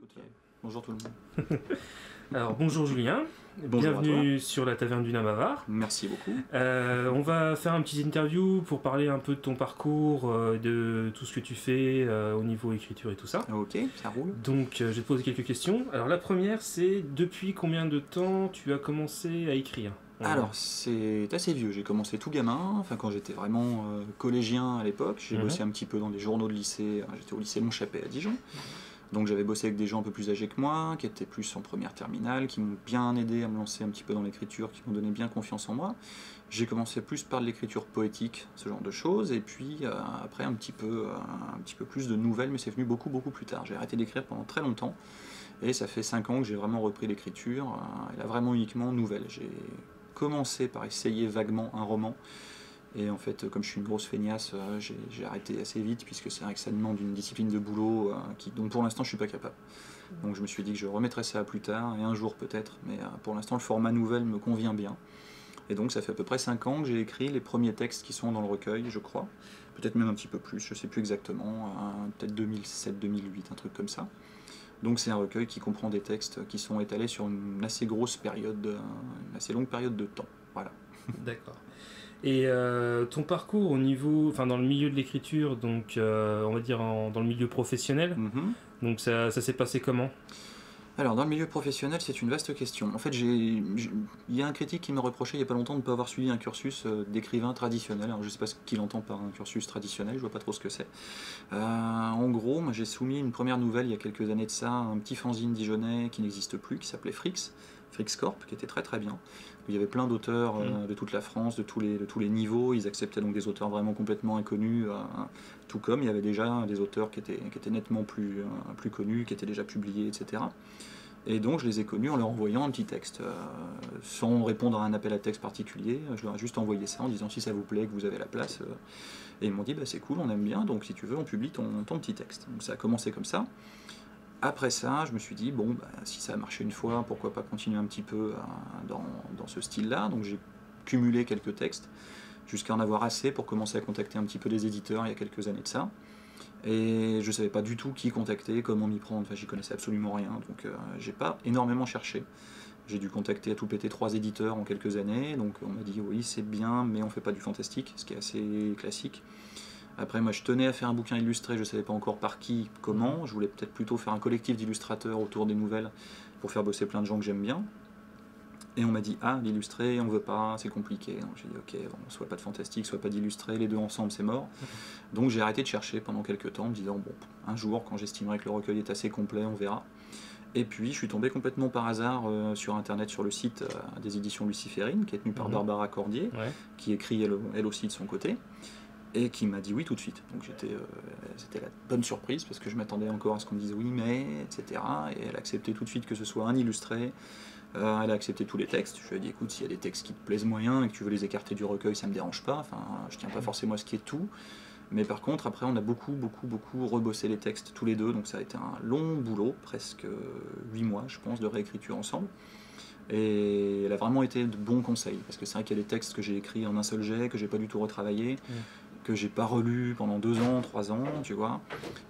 Écoute, bonjour tout le monde. Alors bonjour Julien, Bonjour bienvenue sur la Taverne du Namavard. Merci beaucoup. On va faire un petit interview pour parler un peu de ton parcours, de tout ce que tu fais au niveau écriture et tout ça. Ok, ça roule. Donc je vais te poser quelques questions. Alors la première c'est depuis combien de temps tu as commencé à écrire? Alors, c'est assez vieux. J'ai commencé tout gamin, enfin quand j'étais vraiment collégien à l'époque. J'ai bossé un petit peu dans les journaux de lycée. J'étais au lycée Montchappet à Dijon. Donc j'avais bossé avec des gens un peu plus âgés que moi, qui étaient plus en première terminale, qui m'ont bien aidé à me lancer un petit peu dans l'écriture, qui m'ont donné bien confiance en moi. J'ai commencé plus par de l'écriture poétique, ce genre de choses, et puis après un petit peu plus de nouvelles, mais c'est venu beaucoup plus tard. J'ai arrêté d'écrire pendant très longtemps, et ça fait 5 ans que j'ai vraiment repris l'écriture, et là vraiment uniquement nouvelle. J'ai commencé par essayer vaguement un roman, et en fait, comme je suis une grosse feignasse, j'ai arrêté assez vite, puisque c'est vrai que ça demande une discipline de boulot dont pour l'instant je suis pas capable. Donc je me suis dit que je remettrais ça plus tard, et un jour peut-être, mais pour l'instant le format nouvelle me convient bien. Et donc ça fait à peu près 5 ans que j'ai écrit les premiers textes qui sont dans le recueil, je crois. Peut-être même un petit peu plus, je sais plus exactement, peut-être 2007-2008, un truc comme ça. Donc c'est un recueil qui comprend des textes qui sont étalés sur une assez grosse période, une assez longue période de temps. Voilà. D'accord. Et ton parcours au niveau, enfin dans le milieu de l'écriture, donc on va dire dans le milieu professionnel, donc ça s'est passé comment? Alors, dans le milieu professionnel, c'est une vaste question. En fait, il y a un critique qui m'a reproché il n'y a pas longtemps de ne pas avoir suivi un cursus d'écrivain traditionnel. Alors, je ne sais pas ce qu'il entend par un cursus traditionnel, je ne vois pas trop ce que c'est. En gros, moi, j'ai soumis une première nouvelle il y a quelques années de ça, un petit fanzine dijonnais qui n'existe plus, qui s'appelait Frix Corp, qui était très bien. Il y avait plein d'auteurs de toute la France, de tous les niveaux. Ils acceptaient donc des auteurs vraiment complètement inconnus, tout comme il y avait déjà des auteurs qui étaient nettement plus connus, qui étaient déjà publiés, etc. Et donc je les ai connus en leur envoyant un petit texte, sans répondre à un appel à texte particulier. Je leur ai juste envoyé ça en disant si ça vous plaît, que vous avez la place. Et ils m'ont dit bah, c'est cool, on aime bien, donc si tu veux on publie ton petit texte. Donc ça a commencé comme ça. Après ça, je me suis dit, bon, bah, si ça a marché une fois, pourquoi pas continuer un petit peu dans ce style-là. Donc j'ai cumulé quelques textes, jusqu'à en avoir assez pour commencer à contacter un petit peu des éditeurs il y a quelques années de ça. Et je ne savais pas du tout qui contacter, comment m'y prendre, enfin j'y connaissais absolument rien, donc j'ai pas énormément cherché. J'ai dû contacter à tout péter 3 éditeurs en quelques années, donc on m'a dit oui c'est bien, mais on fait pas du fantastique, ce qui est assez classique. Après, moi, je tenais à faire un bouquin illustré, je ne savais pas encore par qui, comment. Je voulais peut-être plutôt faire un collectif d'illustrateurs autour des nouvelles pour faire bosser plein de gens que j'aime bien. Et on m'a dit, ah, l'illustré, on veut pas, c'est compliqué. Donc j'ai dit, ok, bon, soit pas de fantastique, soit pas d'illustré, les deux ensemble, c'est mort. Donc j'ai arrêté de chercher pendant quelques temps, en me disant, bon, un jour, quand j'estimerai que le recueil est assez complet, on verra. Et puis, je suis tombé complètement par hasard sur Internet, sur le site des éditions Luciférine, qui est tenu par Barbara Cordier, qui écrit elle aussi de son côté. Et qui m'a dit oui tout de suite. Donc c'était la bonne surprise parce que je m'attendais encore à ce qu'on me dise oui mais, etc. Et elle a accepté tout de suite que ce soit un illustré. Elle a accepté tous les textes. Je lui ai dit écoute, s'il y a des textes qui te plaisent moyen et que tu veux les écarter du recueil, ça me dérange pas. Enfin, je tiens pas forcément à ce qui est tout. Mais par contre, après, on a beaucoup rebossé les textes tous les deux. Donc ça a été un long boulot, presque 8 mois, je pense, de réécriture ensemble. Et elle a vraiment été de bons conseils, parce que c'est vrai qu'il y a des textes que j'ai écrits en un seul jet, que j'ai pas du tout retravaillé, que j'ai pas relu pendant 2 ans, 3 ans, tu vois.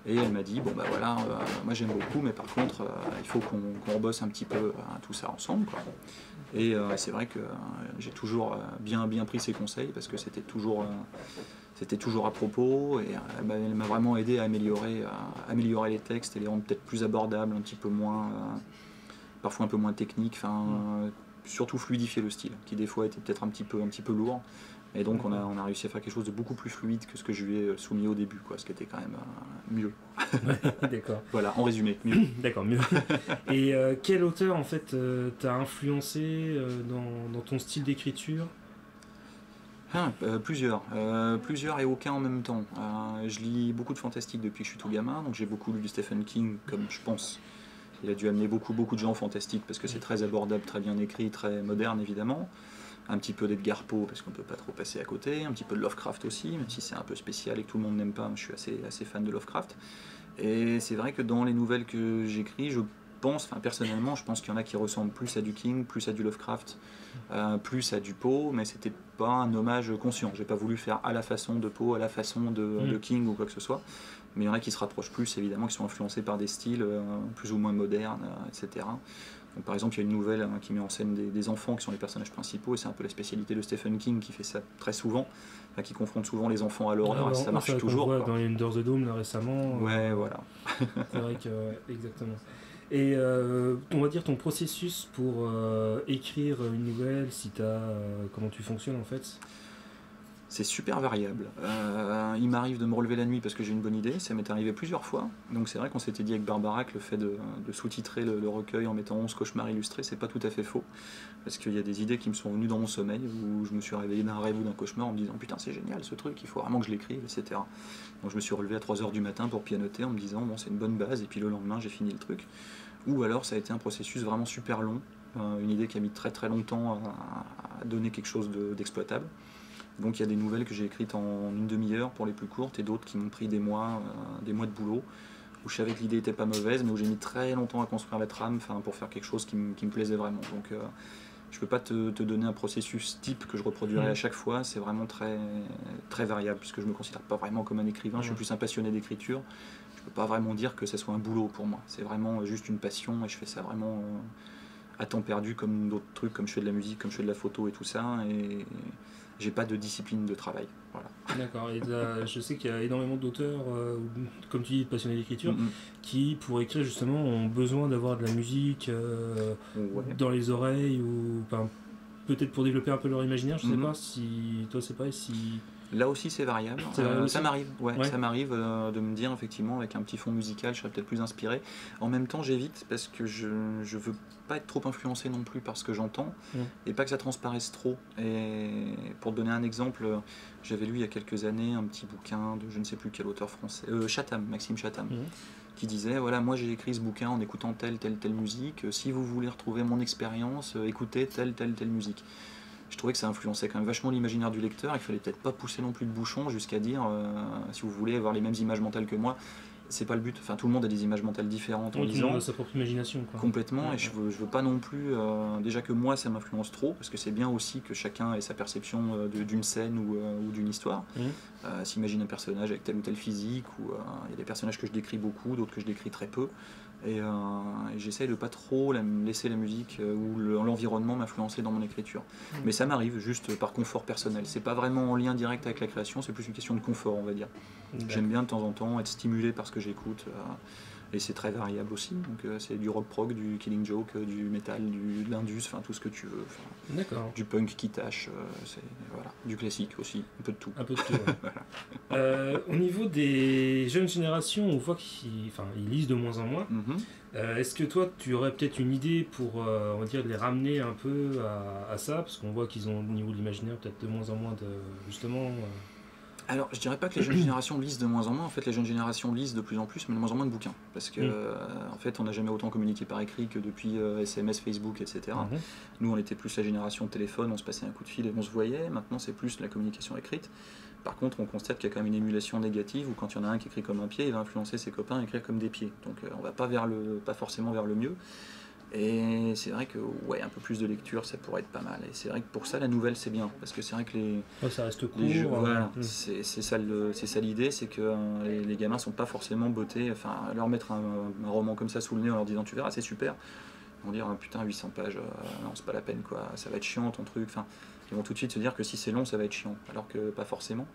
Et elle m'a dit, bon bah voilà, moi j'aime beaucoup, mais par contre, il faut qu'on rebosse un petit peu tout ça ensemble, quoi. Et c'est vrai que j'ai toujours bien pris ses conseils, parce que c'était toujours à propos, et elle m'a vraiment aidé à améliorer les textes et les rendre peut-être plus abordables, un petit peu moins... parfois un peu moins technique, surtout fluidifier le style, qui des fois était peut-être un petit peu lourd, et donc on a réussi à faire quelque chose de beaucoup plus fluide que ce que je lui ai soumis au début, quoi, ce qui était quand même mieux. D'accord. Voilà, en résumé, mieux. D'accord, mieux. Et quel auteur en fait t'a influencé dans ton style d'écriture? Plusieurs et aucun en même temps. Je lis beaucoup de fantastique depuis que je suis tout gamin, donc j'ai beaucoup lu du Stephen King, comme je pense. Il a dû amener beaucoup de gens fantastiques parce que c'est très abordable, très bien écrit, très moderne évidemment. Un petit peu d'Edgar Poe parce qu'on peut pas trop passer à côté, un petit peu de Lovecraft aussi, même si c'est un peu spécial et que tout le monde n'aime pas, je suis assez fan de Lovecraft. Et c'est vrai que dans les nouvelles que j'écris, pense, personnellement, je pense qu'il y en a qui ressemblent plus à du King, plus à du Lovecraft, plus à du Poe, mais c'était pas un hommage conscient. J'ai pas voulu faire à la façon de Poe, à la façon de King ou quoi que ce soit. Mais il y en a qui se rapprochent plus, évidemment, qui sont influencés par des styles plus ou moins modernes, etc. Donc, par exemple, il y a une nouvelle qui met en scène des enfants qui sont les personnages principaux, et c'est un peu la spécialité de Stephen King qui fait ça très souvent, qui confronte souvent les enfants à l'horreur, et ça marche toujours. On voit dans Under the Dome là, récemment. Ouais, voilà. C'est vrai que, exactement. Et on va dire ton processus pour écrire une nouvelle, comment tu fonctionnes en fait? C'est super variable. Il m'arrive de me relever la nuit parce que j'ai une bonne idée, ça m'est arrivé plusieurs fois. Donc c'est vrai qu'on s'était dit avec Barbara que le fait de sous-titrer le recueil en mettant 11 cauchemars illustrés, c'est pas tout à fait faux. Parce qu'il y a des idées qui me sont venues dans mon sommeil, où je me suis réveillé d'un rêve ou d'un cauchemar en me disant putain c'est génial ce truc, il faut vraiment que je l'écrive, etc. Donc je me suis relevé à 3h du matin pour pianoter en me disant bon c'est une bonne base, et puis le lendemain j'ai fini le truc. Ou alors ça a été un processus vraiment super long, une idée qui a mis très très longtemps à donner quelque chose d'exploitable. Donc il y a des nouvelles que j'ai écrites en une demi-heure pour les plus courtes, et d'autres qui m'ont pris des mois de boulot, où je savais que l'idée n'était pas mauvaise, mais où j'ai mis très longtemps à construire la trame pour faire quelque chose qui me plaisait vraiment. Donc je ne peux pas te donner un processus type que je reproduirai à chaque fois, c'est vraiment très, très variable, puisque je ne me considère pas vraiment comme un écrivain, je suis plus un passionné d'écriture. Je ne peux pas vraiment dire que ce soit un boulot pour moi, c'est vraiment juste une passion, et je fais ça vraiment à temps perdu, comme d'autres trucs, comme je fais de la musique, comme je fais de la photo et tout ça, et j'ai pas de discipline de travail. Voilà. D'accord, et je sais qu'il y a énormément d'auteurs, comme tu dis, passionnés d'écriture, qui pour écrire justement ont besoin d'avoir de la musique dans les oreilles, ou peut-être pour développer un peu leur imaginaire, je sais pas si toi c'est pareil, si... Là aussi c'est variable, ça m'arrive, ça m'arrive de me dire effectivement avec un petit fond musical je serais peut-être plus inspiré. En même temps j'évite parce que je veux pas être trop influencé non plus par ce que j'entends, et pas que ça transparaisse trop. Et pour te donner un exemple, j'avais lu il y a quelques années un petit bouquin de je ne sais plus quel auteur français, Maxime Chatham, qui disait voilà, moi j'ai écrit ce bouquin en écoutant telle musique, si vous voulez retrouver mon expérience, écoutez telle musique. Je trouvais que ça influençait quand même vachement l'imaginaire du lecteur, il fallait peut-être pas pousser non plus de bouchon jusqu'à dire si vous voulez avoir les mêmes images mentales que moi, c'est pas le but. Tout le monde a des images mentales différentes en lisant. Tout le monde a sa propre imagination, quoi. Complètement, et je veux pas non plus déjà que moi ça m'influence trop, parce que c'est bien aussi que chacun ait sa perception d'une scène ou d'une histoire. S'imagine un personnage avec tel ou tel physique, ou il y a des personnages que je décris beaucoup, d'autres que je décris très peu. Et j'essaye de pas trop laisser la musique ou l'environnement m'influencer dans mon écriture. Mais ça m'arrive juste par confort personnel. C'est pas vraiment en lien direct avec la création, c'est plus une question de confort, on va dire. J'aime bien de temps en temps être stimulé par ce que j'écoute. Et c'est très variable aussi. Donc c'est du rock prog, du Killing Joke, du metal, de l'indus, tout ce que tu veux. D'accord. Du punk qui tâche, voilà. Du classique aussi, un peu de tout. Un peu de tout. Ouais. Voilà. Au niveau des jeunes générations, on voit qu'ils lisent de moins en moins. Est-ce que toi, tu aurais peut-être une idée pour, on va dire, les ramener un peu à ça, parce qu'on voit qu'ils ont au niveau de l'imaginaire peut-être de moins en moins de justement. Alors, je dirais pas que les jeunes générations lisent de moins en moins. En fait, les jeunes générations lisent de plus en plus, mais de moins en moins de bouquins. Parce que, en fait, on n'a jamais autant communiqué par écrit que depuis SMS, Facebook, etc. Nous, on était plus la génération de téléphone, on se passait un coup de fil et on se voyait. Maintenant, c'est plus la communication écrite. Par contre, on constate qu'il y a quand même une émulation négative, où quand il y en a un qui écrit comme un pied, il va influencer ses copains à écrire comme des pieds. Donc, on va pas forcément vers le mieux. Et c'est vrai que un peu plus de lecture ça pourrait être pas mal, et c'est vrai que pour ça la nouvelle c'est bien, parce que c'est vrai que ça reste court, c'est ça l'idée, c'est que les gamins sont pas forcément bottés, leur mettre un roman comme ça sous le nez en leur disant tu verras c'est super, ils vont dire putain 800 pages, non c'est pas la peine quoi, ça va être chiant ton truc, ils vont tout de suite se dire que si c'est long ça va être chiant, alors que pas forcément.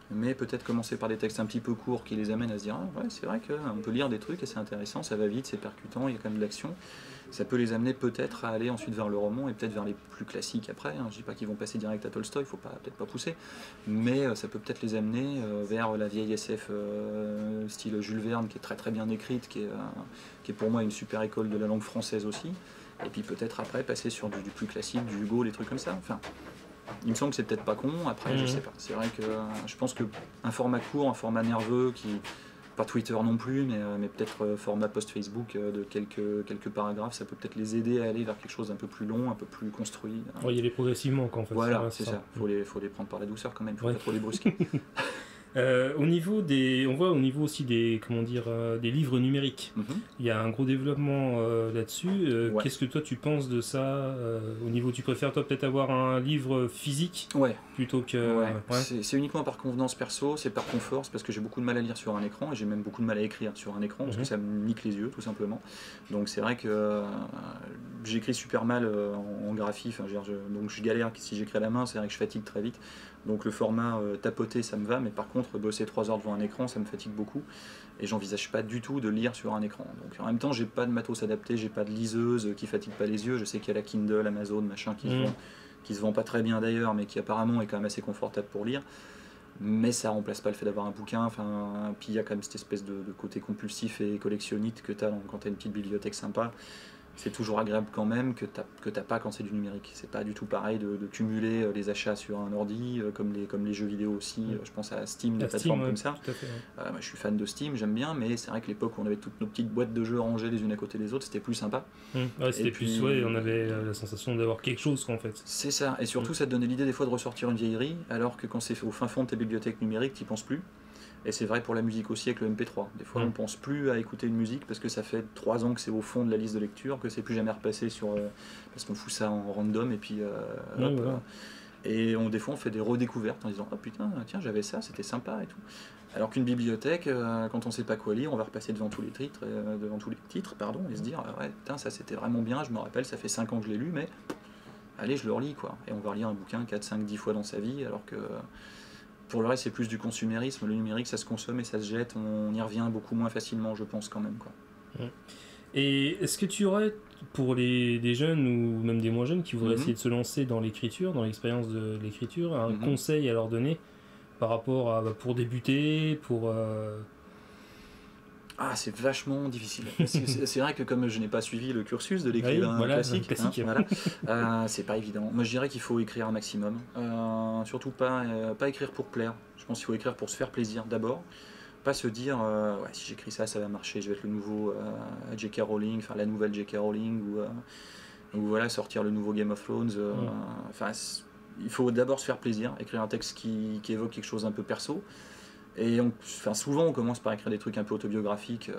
Mais peut-être commencer par des textes un petit peu courts qui les amènent à se dire c'est vrai qu'on peut lire des trucs et c'est intéressant, ça va vite, c'est percutant, il y a quand même de l'action. Ça peut les amener peut-être à aller ensuite vers le roman et peut-être vers les plus classiques après. Je dis pas qu'ils vont passer direct à Tolstoï, il faut peut-être pas pousser, mais ça peut peut-être les amener vers la vieille SF style Jules Verne, qui est très très bien écrite, qui est pour moi une super école de la langue française aussi. Et puis peut-être après passer sur du plus classique, du Hugo, des trucs comme ça. Il me semble que c'est peut-être pas con, après je sais pas. C'est vrai que je pense qu'un format court, un format nerveux, pas Twitter non plus, mais peut-être format post-Facebook de quelques paragraphes, ça peut peut-être les aider à aller vers quelque chose d'un peu plus long, un peu plus construit. Y aller progressivement, en fait. Voilà, c'est ça. Faut les prendre par la douceur quand même, faut pas trop les brusquer. Au niveau des, on voit au niveau aussi des, comment dire, des livres numériques. Il y a un gros développement là-dessus. Qu'est-ce que toi tu penses de ça au niveau, tu préfères toi peut-être avoir un livre physique plutôt que... C'est uniquement par convenance perso, c'est par confort, c'est parce que j'ai beaucoup de mal à lire sur un écran et j'ai même beaucoup de mal à écrire sur un écran parce que ça me nique les yeux tout simplement. Donc c'est vrai que j'écris super mal en graphie, donc je galère si j'écris à la main, c'est vrai que je fatigue très vite. Donc le format tapoter ça me va, mais par contre bosser 3 heures devant un écran ça me fatigue beaucoup et j'envisage pas du tout de lire sur un écran. Donc en même temps j'ai pas de matos adapté, j'ai pas de liseuse qui fatigue pas les yeux, je sais qu'il y a la Kindle, Amazon, machin qui se vend pas très bien d'ailleurs mais qui apparemment est quand même assez confortable pour lire. Mais ça remplace pas le fait d'avoir un bouquin, puis il y a quand même cette espèce de côté compulsif et collectionniste que tu as quand tu as une petite bibliothèque sympa. C'est toujours agréable quand même que t'as pas quand c'est du numérique. C'est pas du tout pareil de cumuler les achats sur un ordi, comme les jeux vidéo aussi. Je pense à Steam, des plateformes comme ça. Moi, je suis fan de Steam, j'aime bien, mais c'est vrai que l'époque où on avait toutes nos petites boîtes de jeux rangées les unes à côté des autres, c'était plus sympa. C'était plus, on avait la sensation d'avoir quelque chose en fait. C'est ça, et surtout ça te donnait l'idée des fois de ressortir une vieillerie, alors que quand c'est au fin fond de tes bibliothèques numériques, t'y penses plus. Et c'est vrai pour la musique aussi avec le MP3. Des fois, on ne pense plus à écouter une musique parce que ça fait 3 ans que c'est au fond de la liste de lecture, que c'est plus jamais repassé sur... parce qu'on fout ça en random et puis... Et des fois, on fait des redécouvertes en disant « Oh putain, tiens, j'avais ça, c'était sympa et tout ». Alors qu'une bibliothèque, quand on ne sait pas quoi lire, on va repasser devant tous les titres, et se dire « Ouais, putain, ça c'était vraiment bien, je me rappelle, ça fait 5 ans que je l'ai lu, mais allez, je le relis, quoi ». Et on va relire un bouquin 4, 5, 10 fois dans sa vie, alors que... Pour le reste, c'est plus du consumérisme. Le numérique, ça se consomme et ça se jette. On y revient beaucoup moins facilement, je pense, quand même, quoi. Et est-ce que tu aurais, pour des jeunes ou même des moins jeunes qui voudraient essayer de se lancer dans l'écriture, dans l'expérience de l'écriture, un conseil à leur donner par rapport à, pour débuter, pour... Ah, c'est vachement difficile. C'est vrai que comme je n'ai pas suivi le cursus de l'écrivain classique, c'est pas évident. Moi, je dirais qu'il faut écrire un maximum. Surtout pas écrire pour plaire. Je pense qu'il faut écrire pour se faire plaisir d'abord. Pas se dire, si j'écris ça, ça va marcher, je vais être le nouveau J.K. Rowling, faire la nouvelle J.K. Rowling, ou voilà, sortir le nouveau Game of Thrones. Il faut d'abord se faire plaisir, écrire un texte qui évoque quelque chose un peu perso. Et souvent on commence par écrire des trucs un peu autobiographiques,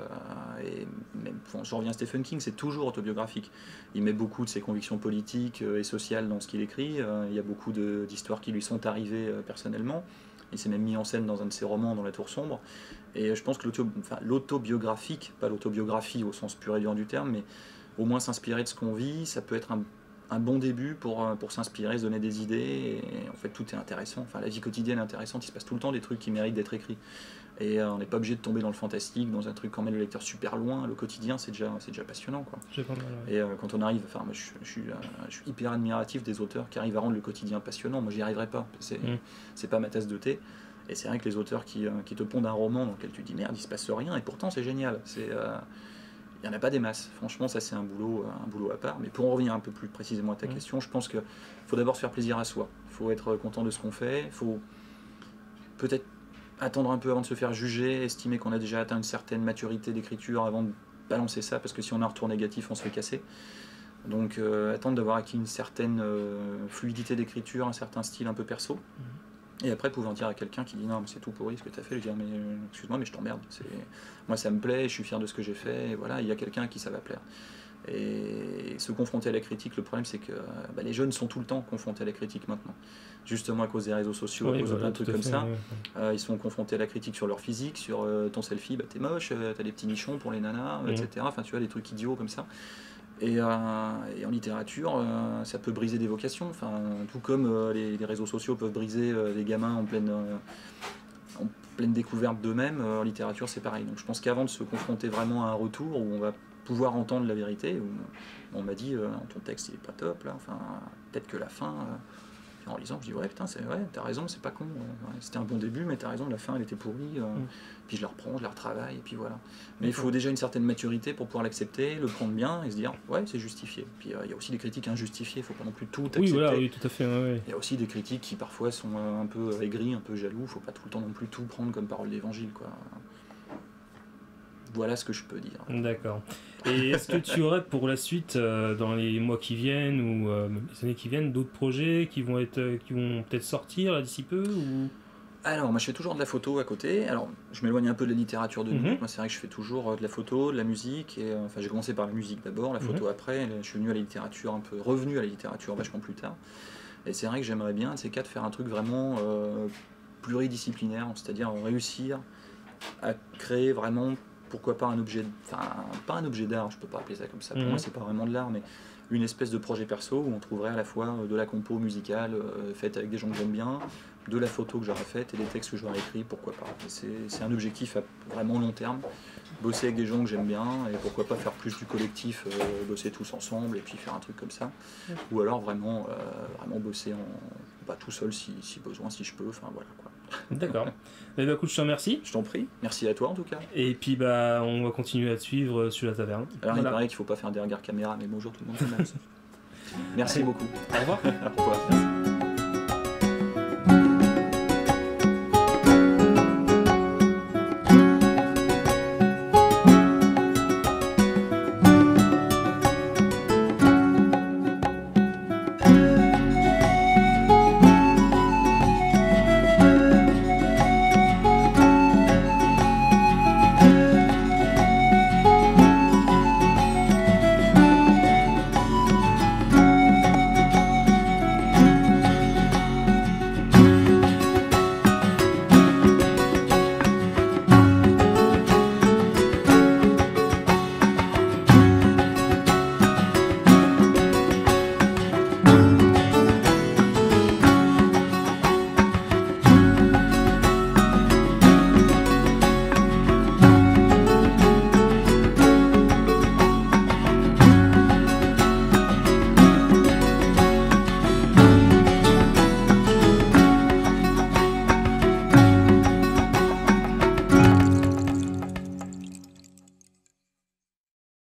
et même, je reviens à Stephen King, c'est toujours autobiographique. Il met beaucoup de ses convictions politiques et sociales dans ce qu'il écrit, il y a beaucoup d'histoires qui lui sont arrivées personnellement, il s'est même mis en scène dans un de ses romans, dans La Tour Sombre, et je pense que l'autobiographique, pas l'autobiographie au sens pur et dur du terme, mais au moins s'inspirer de ce qu'on vit, ça peut être un bon début pour s'inspirer, se donner des idées, et en fait tout est intéressant, la vie quotidienne est intéressante, il se passe tout le temps des trucs qui méritent d'être écrits, et on n'est pas obligé de tomber dans le fantastique, dans un truc qui emmène le lecteur super loin, le quotidien c'est déjà passionnant, quoi. Et quand on arrive, moi, je suis hyper admiratif des auteurs qui arrivent à rendre le quotidien passionnant, moi j'y arriverai pas, c'est pas ma tasse de thé, et c'est vrai que les auteurs qui te pondent un roman dans lequel tu dis merde il se passe rien, et pourtant c'est génial, il n'y en a pas des masses. Franchement, ça c'est un boulot à part. Mais pour en revenir un peu plus précisément à ta question, je pense qu'il faut d'abord se faire plaisir à soi. Il faut être content de ce qu'on fait. Il faut peut-être attendre un peu avant de se faire juger, estimer qu'on a déjà atteint une certaine maturité d'écriture avant de balancer ça, parce que si on a un retour négatif, on se fait casser. Donc attendre d'avoir acquis une certaine fluidité d'écriture, un certain style un peu perso. Et après pouvoir dire à quelqu'un qui dit non mais c'est tout pourri ce que tu as fait, lui dire mais excuse-moi mais je t'emmerde, moi ça me plaît, je suis fier de ce que j'ai fait, et voilà, il y a quelqu'un à qui ça va plaire. Et se confronter à la critique, le problème c'est que les jeunes sont tout le temps confrontés à la critique maintenant, justement à cause des réseaux sociaux, à cause de plein de trucs comme ça. Ils sont confrontés à la critique sur leur physique, sur ton selfie, t'es moche, t'as des petits nichons pour les nanas, etc. Enfin tu vois, des trucs idiots comme ça. Et en littérature, ça peut briser des vocations, tout comme les réseaux sociaux peuvent briser des gamins en pleine découverte d'eux-mêmes. En littérature, c'est pareil. Donc je pense qu'avant de se confronter vraiment à un retour où on va pouvoir entendre la vérité, où on m'a dit ton texte il est pas top là, peut-être que la fin. En lisant, je dis ouais putain, t'as raison, c'est pas con. C'était un bon début, mais t'as raison, la fin elle était pourrie. Puis je la reprends, je la retravaille, et puis voilà. Mais il faut déjà une certaine maturité pour pouvoir l'accepter, le prendre bien et se dire ouais, c'est justifié. Puis il y a aussi des critiques injustifiées, il faut pas non plus tout accepter. Oui, voilà, oui, tout à fait. Il y a aussi des critiques qui parfois sont un peu aigris, un peu jaloux, faut pas tout le temps non plus tout prendre comme parole d'évangile, quoi. Voilà ce que je peux dire. D'accord. Et est-ce que tu aurais pour la suite, dans les mois qui viennent ou les années qui viennent, d'autres projets qui vont peut-être sortir là d'ici peu ou... Alors, moi je fais toujours de la photo à côté. Alors, je m'éloigne un peu de la littérature de nuit. Moi, c'est vrai que je fais toujours de la photo, de la musique. Et, enfin, j'ai commencé par la musique d'abord, la photo après. Et je suis venu à la littérature un peu, revenu à la littérature vachement plus tard. Et c'est vrai que j'aimerais bien, de ces quatre, faire un truc vraiment pluridisciplinaire, c'est-à-dire réussir à créer vraiment, pourquoi pas un objet, enfin pas un objet d'art, je peux pas appeler ça comme ça. Pour moi, c'est pas vraiment de l'art, mais une espèce de projet perso où on trouverait à la fois de la compo musicale faite avec des gens que j'aime bien, de la photo que j'aurais faite et des textes que j'aurais écrits, pourquoi pas. C'est un objectif à vraiment long terme, bosser avec des gens que j'aime bien et pourquoi pas faire plus du collectif, bosser tous ensemble et puis faire un truc comme ça. Ou alors vraiment bosser tout seul si besoin, si je peux, enfin voilà quoi. D'accord. Écoute, je te remercie. Je t'en prie. Merci à toi en tout cas. Et puis on va continuer à te suivre sur la taverne. Alors il paraît qu'il faut pas faire des regards caméra, mais bonjour tout le monde. Merci beaucoup. Au revoir. Au revoir.